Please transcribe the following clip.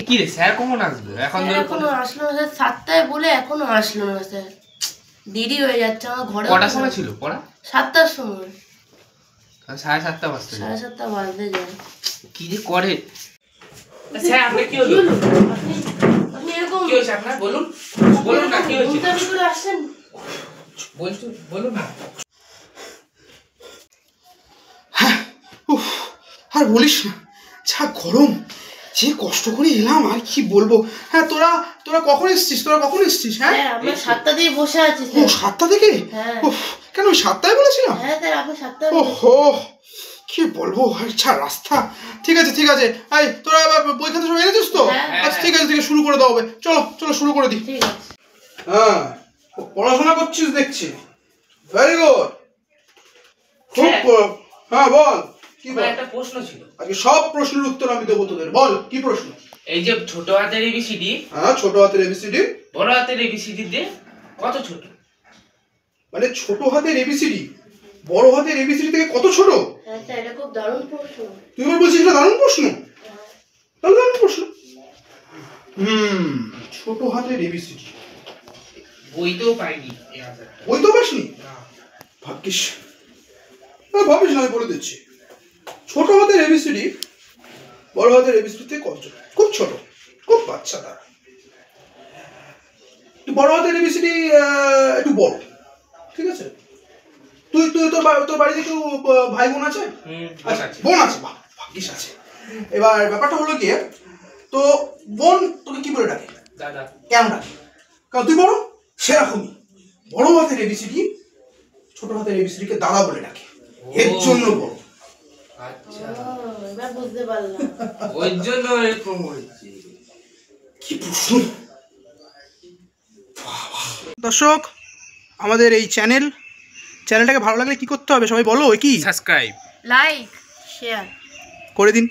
কি রে স্যার কখন আসবে? এখনো আসলো না স্যার, 7টায় বলে এখনো আসলো না স্যার। দেরি হয়ে যাচ্ছে আমার ঘরে। কটার সময় ছিল পড়া? 7টার সময়। 7:30 বাজতে যায়। 7:30 বাজতে যায়। কি যে করে স্যার? আপনি কি হলো? আপনি এরকম কি হয়েছে আপনার? বলুন বলুন না কি হয়েছে? আপনি করে আসছেন বলুন না। হ্যাঁ, উফ, আর বলিস না, যা গরম, যে কষ্ট করে এলাম আর কি বলবো। হ্যাঁ, তোরা কখন এসছিস? হ্যাঁ, আমরা 7টা দিয়ে বসে আছি। ও 7টা থেকে? উফ, কেন ওই 7টায় বলেছিলাম? হ্যাঁ স্যার, আপনি 7টায়। ওহো, কি বলবো, আচ্ছা রাস্তা। ঠিক আছে, এই তোরা বই খাতা সব এনেছিস তো? আচ্ছা ঠিক আছে, শুরু করে দাও হবে। চলো শুরু করে দিই। ঠিক আছে। হ্যাঁ, পড়াশোনা করছিস দেখছি, ভেরি গুড। হ্যাঁ বল, কি বল? একটা প্রশ্ন ছিল। আজকে সব প্রশ্নের উত্তর আমি দেবো তোদের। বল, কি প্রশ্ন? এই যে ছোট হাতের এবিসিডি, হ্যাঁ, ছোট হাতের এবিসিডি বড় হাতের এবিসিডি দিয়ে কত ছোট? মানে ছোট হাতের এবিসিডি বড় হাতের এবিসিডি থেকে কত ছোট? হ্যাঁ স্যার, এটা খুব দারুণ প্রশ্ন। তুই এবার বলছিস এটা দারুণ প্রশ্ন? তাহলে দারুণ প্রশ্ন। ছোট হাতের এবিসিডি বইতেও পাইনি। বই তো পাসনি? ভাগ্যিস। ভাবিস না, আমি বলে দিচ্ছি। ছোট হাতের এবিসিডি বড় হাতের এবিসিডি থেকে কত ছোট? খুব ছোট, খুব বাচ্চা তারা। বড় হাতের এবিসিডি একটু বড়, ঠিক আছে? তুই তোর বাড়িতে কেউ ভাই বোন আছে? বোন আছে, ভাগ্যিস আছে। এবার ব্যাপারটা হলো গিয়ে, তো বোন তোকে কি বলে ডাকে? দাদা। কেন ডাকে? কারণ তুই বড়, সেরকমই বড় হাতের এবিসিডি ছোট হাতের এবিসিডি কে দাদা বলে ডাকে, এর জন্য বড়। আচ্ছা, এবার বুঝতে পারলাম। ওই জন্য এরকম হচ্ছে। কি প্রশ্ন! দর্শক, আমাদের এই চ্যানেলটাকে ভালো লাগলে কি করতে হবে সবাই বলো? কি? সাবস্ক্রাইব, লাইক, শেয়ার করে দিন।